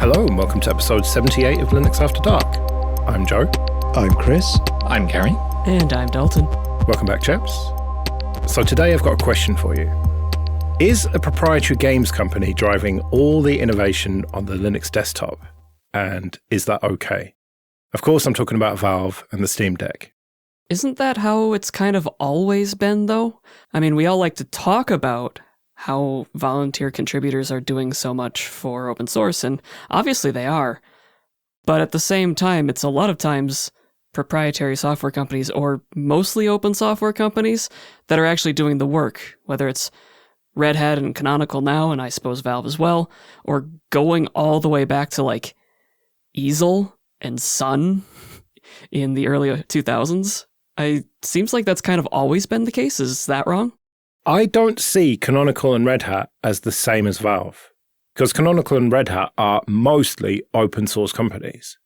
Hello and welcome to episode 78 of Linux After Dark. I'm Joe. I'm Chris. I'm Gary. And I'm Dalton. Welcome back, chaps. So today I've got a question for you. Is a proprietary games company driving all the innovation on the Linux desktop? And is that okay? Of course, I'm talking about Valve and the Steam Deck. Isn't that how it's kind of always been, though? I mean, we all like to talk about how volunteer contributors are doing so much for open source, and obviously they are. But at the same time, it's a lot of times proprietary software companies, or mostly open software companies, that are actually doing the work, whether it's Red Hat and Canonical now, and I suppose Valve as well, or going all the way back to like Easel and Sun in the early 2000s. Seems like that's kind of always been the case. Is that wrong? I don't see Canonical and Red Hat as the same as Valve, because Canonical and Red Hat are mostly open source companies,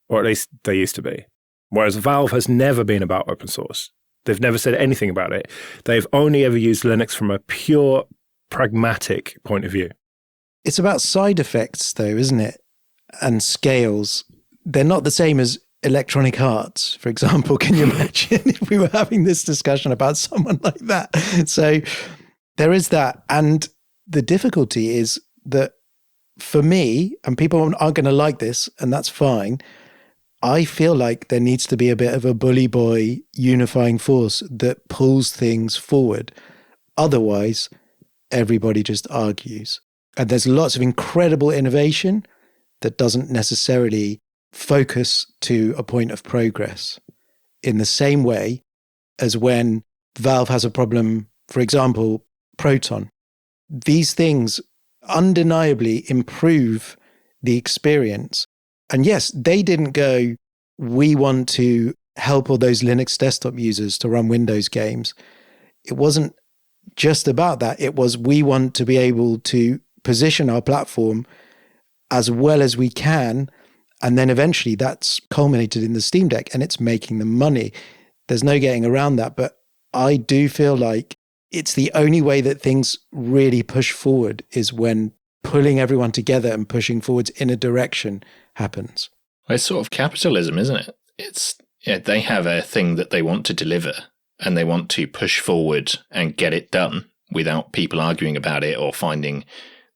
or at least they used to be. Whereas Valve has never been about open source. They've never said anything about it. They've only ever used Linux from a pure pragmatic point of view. It's about side effects, though, isn't it? And scales. They're not the same as Electronic Arts, for example. Can you imagine if we were having this discussion about someone like that? So there is that. And the difficulty is that for me, and people aren't going to like this, and that's fine, I feel like there needs to be a bit of a bully boy unifying force that pulls things forward. Otherwise, everybody just argues. And there's lots of incredible innovation that doesn't necessarily focus to a point of progress in the same way as when Valve has a problem, for example, Proton. These things undeniably improve the experience. And yes, they didn't go, we want to help all those Linux desktop users to run Windows games. It wasn't just about that. It was, we want to be able to position our platform as well as we can. And then eventually that's culminated in the Steam Deck and it's making them money. There's no getting around that. But I do feel like it's the only way that things really push forward is when pulling everyone together and pushing forwards in a direction happens. Well, it's sort of capitalism, isn't it? They have a thing that they want to deliver and they want to push forward and get it done without people arguing about it or finding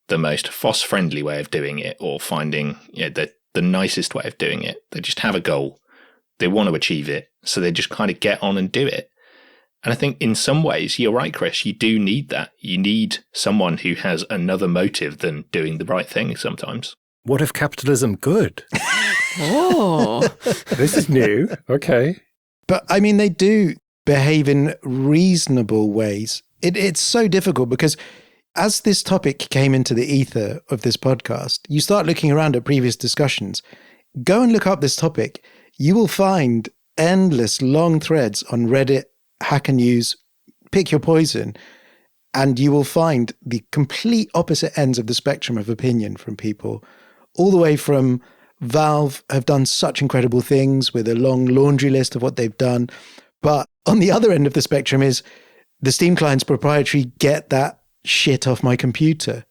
the most FOSS-friendly way of doing it or finding the nicest way of doing it. They just have a goal. They want to achieve it. So they just kind of get on and do it. And I think in some ways, you're right, Chris, you do need that. You need someone who has another motive than doing the right thing sometimes. What if capitalism good? Oh, This is new. Okay. But I mean, they do behave in reasonable ways. It's so difficult because as this topic came into the ether of this podcast, you start looking around at previous discussions. Go and look up this topic. You will find endless long threads on Reddit, Hacker News, pick your poison, and you will find the complete opposite ends of the spectrum of opinion from people, all the way from Valve have done such incredible things with a long laundry list of what they've done. But on the other end of the spectrum is the Steam client's proprietary, get that shit off my computer.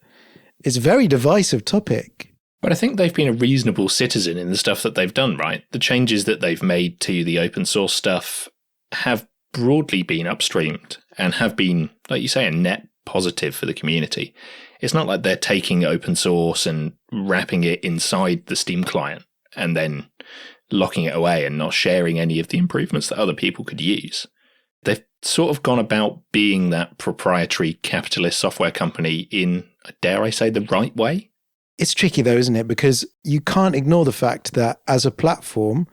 It's a very divisive topic. But I think they've been a reasonable citizen in the stuff that they've done, right? The changes that they've made to the open source stuff have broadly been upstreamed and have been, like you say, a net positive for the community. It's not like they're taking open source and wrapping it inside the Steam client and then locking it away and not sharing any of the improvements that other people could use. They've sort of gone about being that proprietary capitalist software company in, dare I say, the right way. It's tricky though, isn't it? Because you can't ignore the fact that as a platform,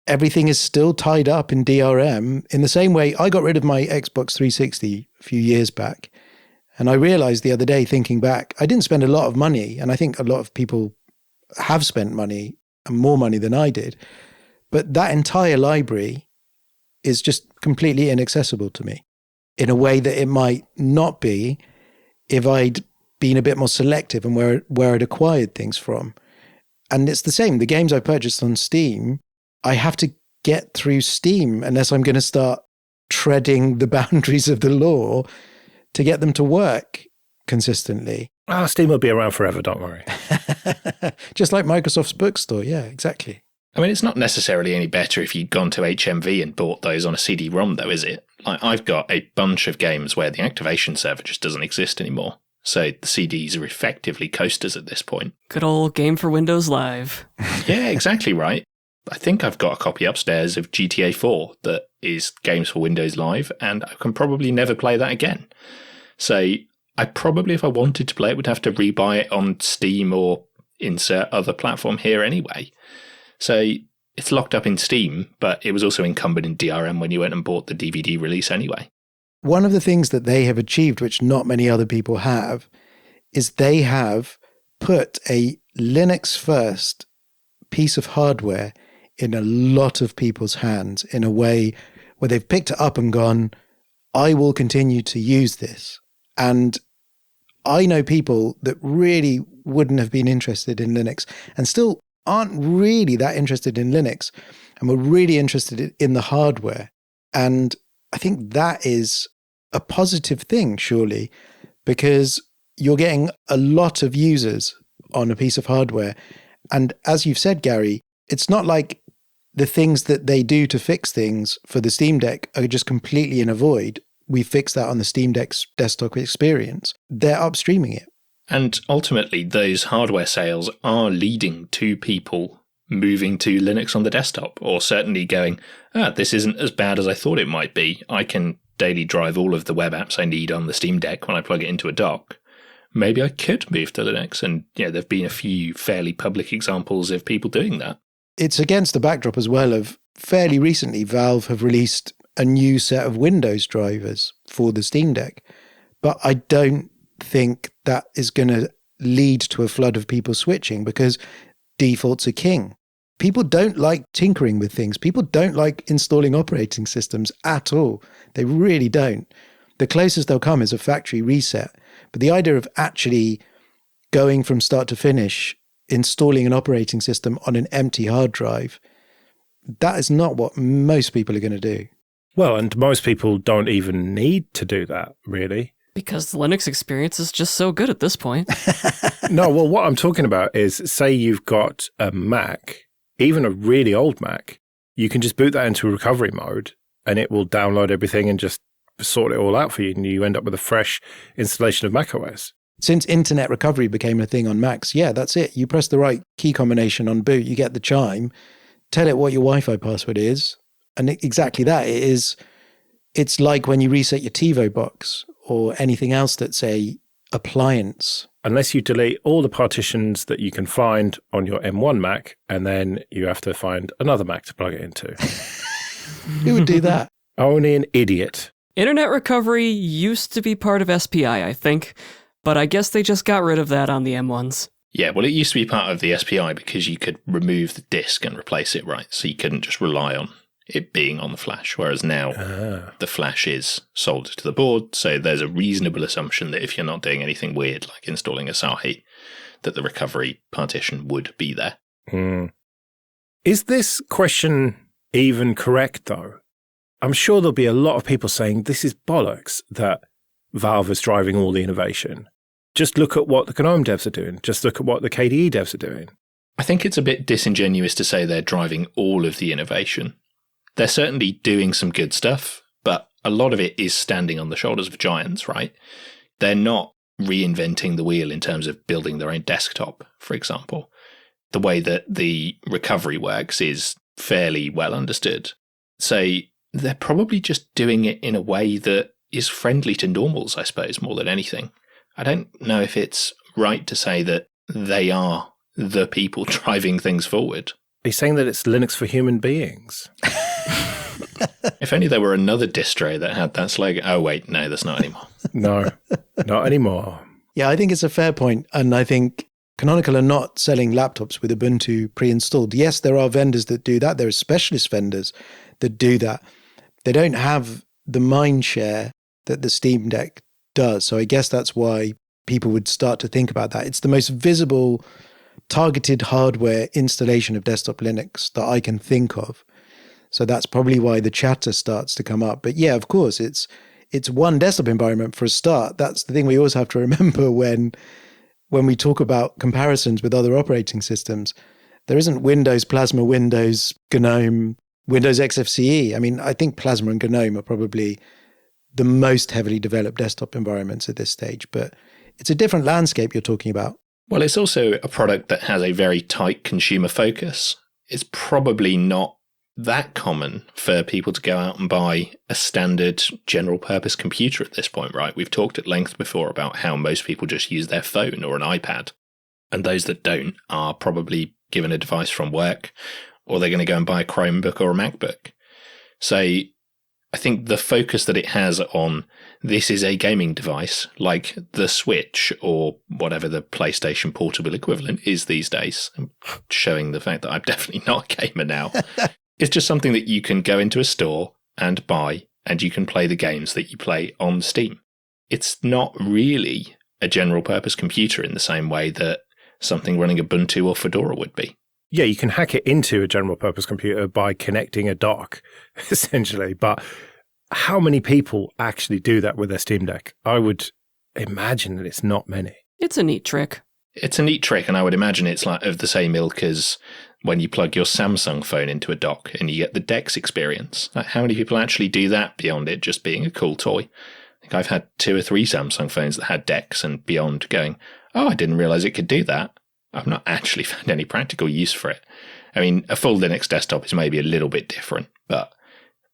everything is still tied up in DRM in the same way I got rid of my Xbox 360 a few years back. And I realized the other day, thinking back, I didn't spend a lot of money. And I think a lot of people have spent money and more money than I did. But that entire library is just completely inaccessible to me in a way that it might not be if I'd been a bit more selective and where I'd acquired things from. And it's the same. The games I purchased on Steam, I have to get through Steam unless I'm going to start treading the boundaries of the law to get them to work. consistently. Steam will be around forever, don't worry. Just like Microsoft's bookstore. Yeah, exactly. I mean, it's not necessarily any better if you'd gone to HMV and bought those on a CD-ROM, though, is it? Like, I've got a bunch of games where the activation server just doesn't exist anymore. So the CDs are effectively coasters at this point. Good old Game for Windows Live. Yeah, exactly right. I think I've got a copy upstairs of GTA 4 that is Games for Windows Live, and I can probably never play that again. So I probably, if I wanted to play it, would have to rebuy it on Steam or insert other platform here anyway. So it's locked up in Steam, but it was also encumbered in DRM when you went and bought the DVD release anyway. One of the things that they have achieved, which not many other people have, is they have put a Linux first piece of hardware in a lot of people's hands in a way where they've picked it up and gone, I will continue to use this. And I know people that really wouldn't have been interested in Linux and still aren't really that interested in Linux and were really interested in the hardware. And I think that is a positive thing, surely, because you're getting a lot of users on a piece of hardware. And as you've said, Gary, it's not like the things that they do to fix things for the Steam Deck are just completely in a void. We fix that on the Steam Deck's desktop experience. They're upstreaming it. And ultimately, those hardware sales are leading to people moving to Linux on the desktop, or certainly going, this isn't as bad as I thought it might be. I can daily drive all of the web apps I need on the Steam Deck when I plug it into a dock. Maybe I could move to Linux. And there have been a few fairly public examples of people doing that. It's against the backdrop as well of fairly recently, Valve have released a new set of Windows drivers for the Steam Deck. But I don't think that is going to lead to a flood of people switching because defaults are king. People don't like tinkering with things. People don't like installing operating systems at all. They really don't. The closest they'll come is a factory reset. But the idea of actually going from start to finish, installing an operating system on an empty hard drive, that is not what most people are going to do. Well, and most people don't even need to do that, really. Because the Linux experience is just so good at this point. No, well, what I'm talking about is, say you've got a Mac, even a really old Mac, you can just boot that into recovery mode and it will download everything and just sort it all out for you, and you end up with a fresh installation of macOS. Since internet recovery became a thing on Macs, yeah, that's it. You press the right key combination on boot, you get the chime, tell it what your Wi-Fi password is, and exactly that. It's like when you reset your TiVo box or anything else that's a appliance. Unless you delete all the partitions that you can find on your M1 Mac, and then you have to find another Mac to plug it into. Who would do that? Only an idiot. Internet recovery used to be part of SPI, I think, but I guess they just got rid of that on the M1s. Yeah, well, it used to be part of the SPI because you could remove the disk and replace it, right? So you couldn't just rely on it being on the flash, whereas now the flash is soldered to the board, so there's a reasonable assumption that if you're not doing anything weird, like installing Asahi, that the recovery partition would be there. Is this question even correct, though? I'm sure there'll be a lot of people saying this is bollocks that Valve is driving all the innovation. Just look at what the GNOME devs are doing. Just look at what the KDE devs are doing. I think it's a bit disingenuous to say they're driving all of the innovation. They're certainly doing some good stuff, but a lot of it is standing on the shoulders of giants, right? They're not reinventing the wheel in terms of building their own desktop, for example. The way that the recovery works is fairly well understood. So they're probably just doing it in a way that is friendly to normals, I suppose, more than anything. I don't know if it's right to say that they are the people driving things forward. Are you saying that it's Linux for human beings? If only there were another distro that had that slogan. Oh, wait, no, there's not anymore. No, not anymore. Yeah, I think it's a fair point. And I think Canonical are not selling laptops with Ubuntu pre-installed. Yes, there are vendors that do that. There are specialist vendors that do that. They don't have the mind share that the Steam Deck does. So I guess that's why people would start to think about that. It's the most visible, targeted hardware installation of desktop Linux that I can think of. So that's probably why the chatter starts to come up. But yeah, of course, it's it's one desktop environment for a start. That's the thing we always have to remember when we talk about comparisons with other operating systems. There isn't Windows, Plasma, Windows, GNOME, Windows XFCE. I mean, I think Plasma and GNOME are probably the most heavily developed desktop environments at this stage, but it's a different landscape you're talking about. Well, it's also a product that has a very tight consumer focus. It's probably not that common for people to go out and buy a standard general purpose computer at this point, right? We've talked at length before about how most people just use their phone or an iPad. And those that don't are probably given a device from work, or they're going to go and buy a Chromebook or a MacBook. So I think the focus that it has on this is a gaming device like the Switch or whatever the PlayStation Portable equivalent is these days, showing the fact that I'm definitely not a gamer now. It's just something that you can go into a store and buy, and you can play the games that you play on Steam. It's not really a general purpose computer in the same way that something running Ubuntu or Fedora would be. Yeah, you can hack it into a general purpose computer by connecting a dock, essentially. But how many people actually do that with their Steam Deck? I would imagine that it's not many. It's a neat trick. It's a neat trick, and I would imagine it's like of the same ilk as when you plug your Samsung phone into a dock and you get the DeX experience. Like, how many people actually do that beyond it just being a cool toy? I think I've had 2 or 3 Samsung phones that had DeX and beyond going, oh, I didn't realize it could do that. I've not actually found any practical use for it. I mean, a full Linux desktop is maybe a little bit different, but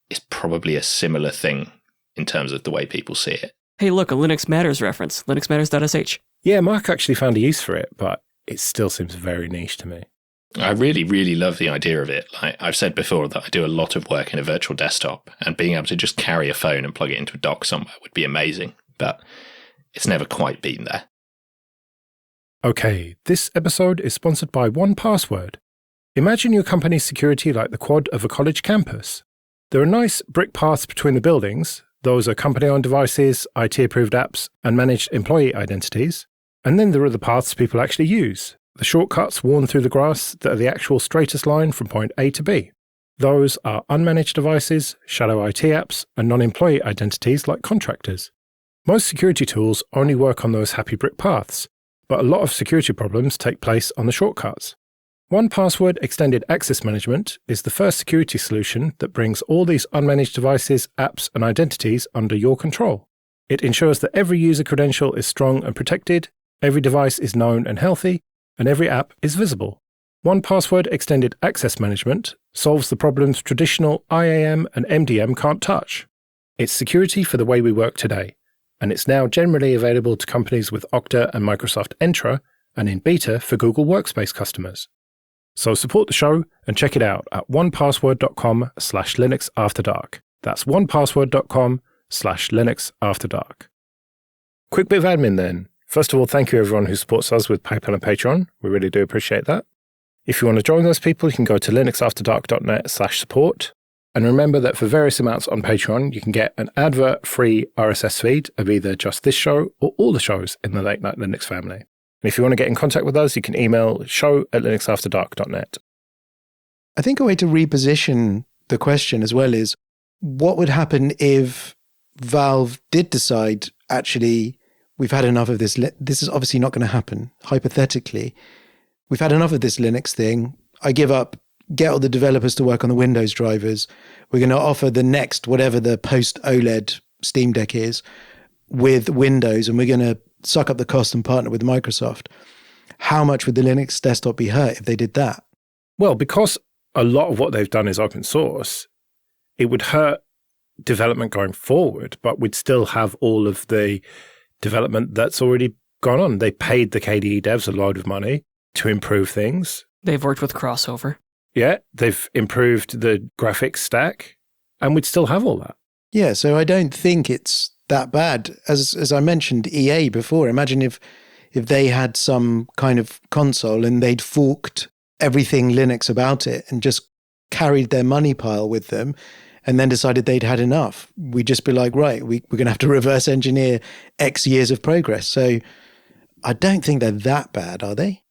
it's probably a similar thing in terms of the way people see it. Hey, look, a Linux Matters reference, linuxmatters.sh. Yeah, Mark actually found a use for it, but it still seems very niche to me. I really, really love the idea of it. Like I've said before that I do a lot of work in a virtual desktop, and being able to just carry a phone and plug it into a dock somewhere would be amazing, but it's never quite been there. Okay, this episode is sponsored by 1Password. Imagine your company's security like the quad of a college campus. There are nice brick paths between the buildings. Those are company-owned devices, IT-approved apps, and managed employee identities. And then there are the paths people actually use, the shortcuts worn through the grass that are the actual straightest line from point A to B. Those are unmanaged devices, shadow IT apps, and non-employee identities like contractors. Most security tools only work on those happy brick paths, but a lot of security problems take place on the shortcuts. 1Password Extended Access Management is the first security solution that brings all these unmanaged devices, apps, and identities under your control. It ensures that every user credential is strong and protected, every device is known and healthy, and every app is visible. 1Password Extended Access Management solves the problems traditional IAM and MDM can't touch. It's security for the way we work today, and it's now generally available to companies with Okta and Microsoft Entra, and in beta for Google Workspace customers. So support the show and check it out at onepassword.com/LinuxAfterDark. That's onepassword.com/LinuxAfterDark. Quick bit of admin then. First of all, thank you everyone who supports us with PayPal and Patreon. We really do appreciate that. If you want to join those people, you can go to linuxafterdark.net/support. And remember that for various amounts on Patreon, you can get an advert-free RSS feed of either just this show or all the shows in the Late Night Linux family. And if you want to get in contact with us, you can email show@linuxafterdark.net. I think a way to reposition the question as well is, what would happen if Valve did decide, actually, we've had enough of this. This is obviously not going to happen. Hypothetically, we've had enough of this Linux thing. I give up, get all the developers to work on the Windows drivers. We're going to offer the next, whatever the post-OLED Steam Deck is, with Windows, and we're going to suck up the cost and partner with Microsoft. How much would the Linux desktop be hurt if they did that? Well, because a lot of what they've done is open source, it would hurt development going forward, but we'd still have all of the development that's already gone on. They paid the KDE devs a load of money to improve things. They've worked with crossover. Yeah, they've improved the graphics stack, and we'd still have all that. Yeah, so I don't think it's that bad. As I mentioned, EA before, imagine if they had some kind of console and they'd forked everything Linux about it and just carried their money pile with them and then decided they'd had enough. We'd just be like, right, we're going to have to reverse engineer X years of progress. So I don't think they're that bad, are they?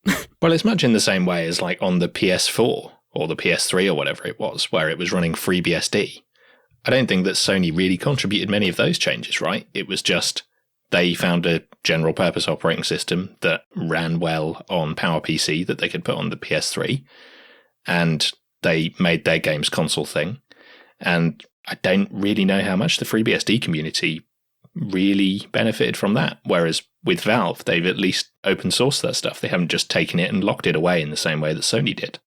Well, it's much in the same way as like on the PS4 or the PS3 or whatever it was, where it was running FreeBSD. I don't think that Sony really contributed many of those changes, right? It was just they found a general purpose operating system that ran well on PowerPC that they could put on the PS3, and they made their games console thing. And I don't really know how much the FreeBSD community really benefited from that. Whereas with Valve, they've at least open sourced that stuff. They haven't just taken it and locked it away in the same way that Sony did.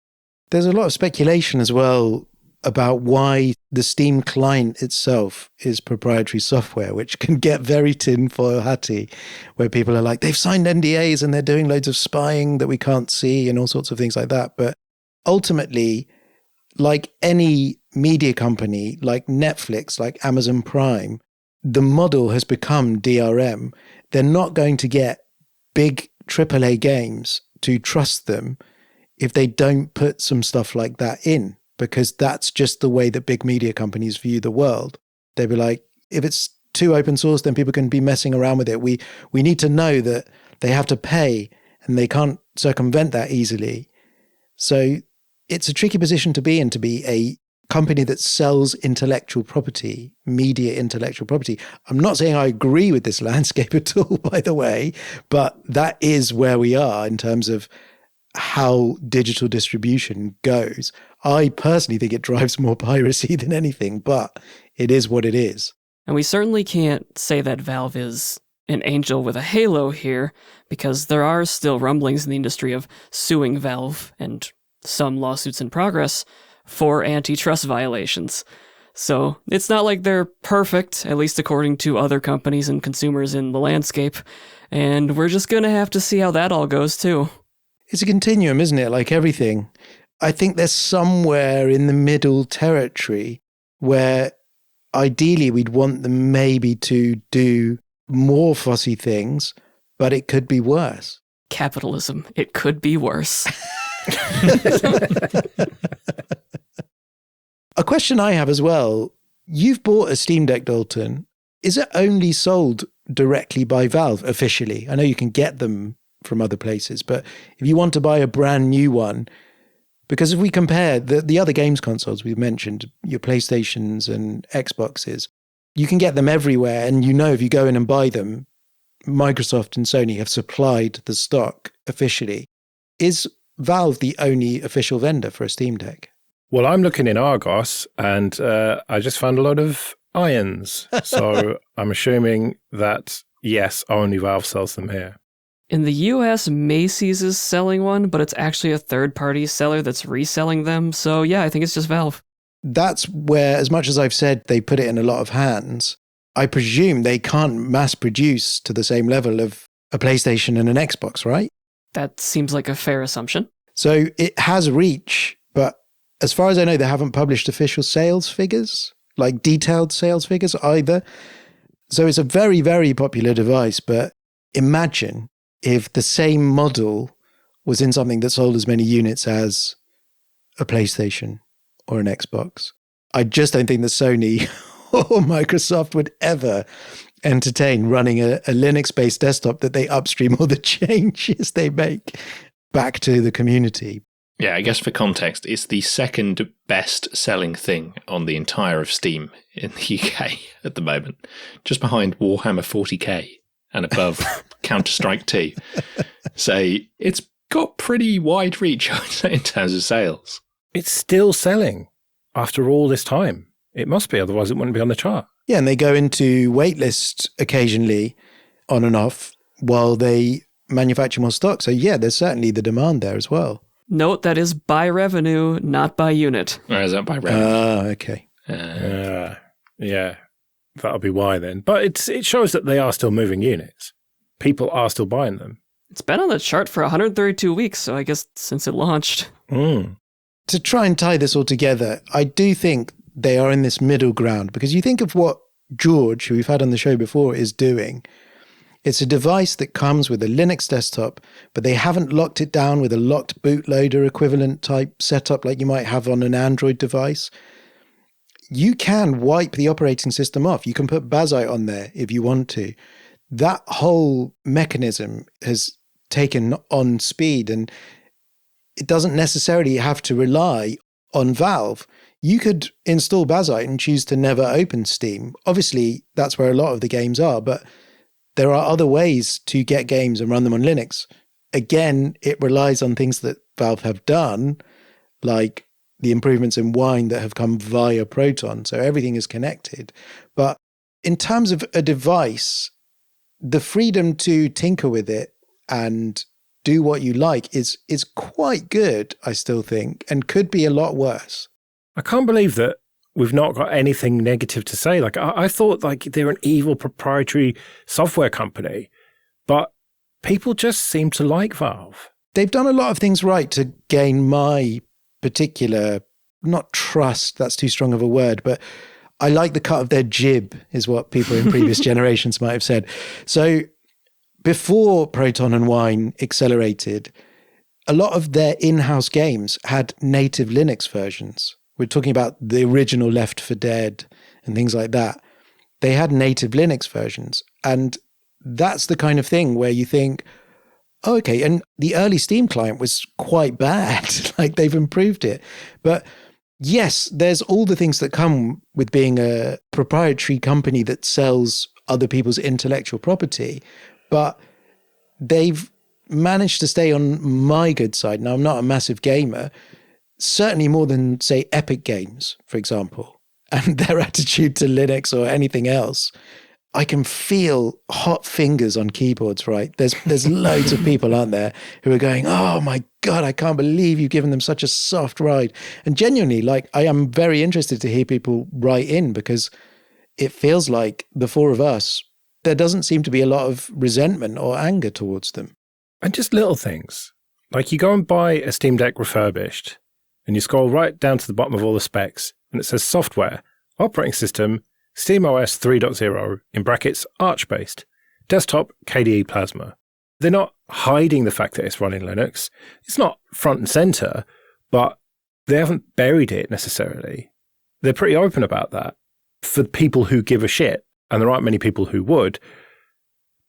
There's a lot of speculation as well about why the Steam client itself is proprietary software, which can get very tinfoil hatty, where people are like, they've signed NDAs and they're doing loads of spying that we can't see and all sorts of things like that. But ultimately, like any media company, like Netflix, like Amazon Prime, the model has become DRM. They're not going to get big AAA games to trust them if they don't put some stuff like that in, because that's just the way that big media companies view the world. They'd be like, if it's too open source, then people can be messing around with it. We need to know that they have to pay and they can't circumvent that easily. So it's a tricky position to be in, to be a company that sells intellectual property, media intellectual property. I'm not saying I agree with this landscape at all, by the way, but that is where we are in terms of how digital distribution goes. I personally think it drives more piracy than anything, but it is what it is. And we certainly can't say that Valve is an angel with a halo here, because there are still rumblings in the industry of suing Valve and some lawsuits in progress for antitrust violations. So it's not like they're perfect, at least according to other companies and consumers in the landscape. And we're just going to have to see how that all goes too. It's a continuum, isn't it? Like everything. I think there's somewhere in the middle territory where ideally we'd want them maybe to do more fussy things, but it could be worse. Capitalism. It could be worse. A question I have as well. You've bought a Steam Deck, Dalton. Is it only sold directly by Valve officially? I know you can get them from other places, but if you want to buy a brand new one, because if we compare the other games consoles we've mentioned, your PlayStations and Xboxes, you can get them everywhere. And if you go in and buy them, Microsoft and Sony have supplied the stock officially. Is Valve the only official vendor for a Steam Deck? Well, I'm looking in Argos and I just found a lot of irons. So I'm assuming that, yes, only Valve sells them here. In the US, Macy's is selling one, but it's actually a third-party seller that's reselling them. So yeah, I think it's just Valve. That's where, as much as I've said they put it in a lot of hands, I presume they can't mass produce to the same level of a PlayStation and an Xbox, right? That seems like a fair assumption. So it has reach, but as far as I know, they haven't published official sales figures, like detailed sales figures either. So it's a very, very popular device, but imagine if the same model was in something that sold as many units as a PlayStation or an Xbox. I just don't think that Sony or Microsoft would ever entertain running a Linux-based desktop that they upstream all the changes they make back to the community. Yeah, I guess for context, it's the second best selling thing on the entire of Steam in the UK at the moment, just behind Warhammer 40k and above Counter-Strike 2. So it's got pretty wide reach, I would say, in terms of sales. It's still selling after all this time. It must be, otherwise it wouldn't be on the chart. Yeah, and they go into waitlist occasionally on and off while they manufacture more stock. So yeah, there's certainly the demand there as well. Note that is by revenue, not by unit. Or is that by revenue? Okay. Yeah, that'll be why then. But it shows that they are still moving units. People are still buying them. It's been on the chart for 132 weeks, so I guess since it launched. To try and tie this all together, I do think they are in this middle ground, because you think of what George, who we've had on the show before, is doing. It's a device that comes with a Linux desktop, but they haven't locked it down with a locked bootloader equivalent type setup like you might have on an Android device. You can wipe the operating system off. You can put Bazite on there if you want to. That whole mechanism has taken on speed, and it doesn't necessarily have to rely on Valve. You could install Bazite and choose to never open Steam. Obviously, that's where a lot of the games are, but there are other ways to get games and run them on Linux. Again, it relies on things that Valve have done, like the improvements in Wine that have come via Proton. So everything is connected. But in terms of a device, the freedom to tinker with it and do what you like is quite good, I still think, and could be a lot worse. I can't believe that we've not got anything negative to say. Like, I thought like they're an evil proprietary software company, but people just seem to like Valve. They've done a lot of things right to gain my particular, not trust, that's too strong of a word, but I like the cut of their jib, is what people in previous generations might have said. So before Proton and Wine accelerated, a lot of their in-house games had native Linux versions. We're talking about the original Left 4 Dead and things like that. They had native Linux versions. And that's the kind of thing where you think, oh, okay, and the early Steam client was quite bad. Like, they've improved it. But yes, there's all the things that come with being a proprietary company that sells other people's intellectual property. But they've managed to stay on my good side. Now, I'm not a massive gamer, certainly more than, say, Epic Games, for example, and their attitude to Linux or anything else. I can feel hot fingers on keyboards, right? There's loads of people, aren't there, who are going, oh my God, I can't believe you've given them such a soft ride. And genuinely, like, I am very interested to hear people write in, because it feels like the four of us, there doesn't seem to be a lot of resentment or anger towards them. And just little things. Like, you go and buy a Steam Deck refurbished, and you scroll right down to the bottom of all the specs, and it says software, operating system, SteamOS 3.0, in brackets, Arch-based, desktop, KDE Plasma. They're not hiding the fact that it's running Linux. It's not front and center, but they haven't buried it necessarily. They're pretty open about that for people who give a shit, and there aren't many people who would.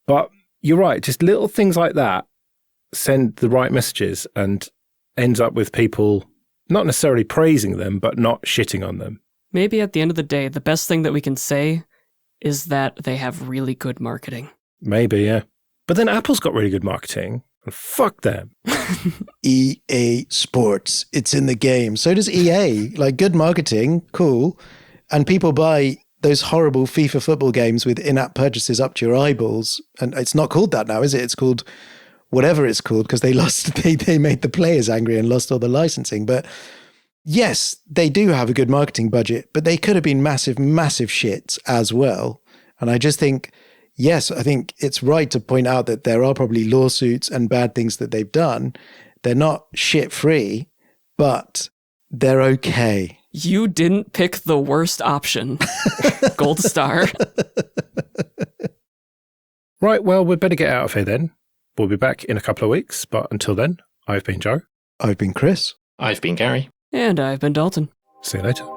But you're right, just little things like that send the right messages and ends up with people not necessarily praising them, but not shitting on them. Maybe at the end of the day, the best thing that we can say is that they have really good marketing. Maybe, yeah. But then Apple's got really good marketing, and fuck them. EA Sports, it's in the game. So does EA. Like, good marketing, cool. And people buy those horrible FIFA football games with in-app purchases up to your eyeballs. And it's not called that now, is it? It's called whatever it's called, because they made the players angry and lost all the licensing. But yes, they do have a good marketing budget, but they could have been massive, massive shits as well. And I just think, yes, I think it's right to point out that there are probably lawsuits and bad things that they've done. They're not shit-free, but they're okay. You didn't pick the worst option. Gold star. Right, well, we'd better get out of here then. We'll be back in a couple of weeks, but until then, I've been Joe. I've been Chris. I've been Gary. And I've been Dalton. See you later.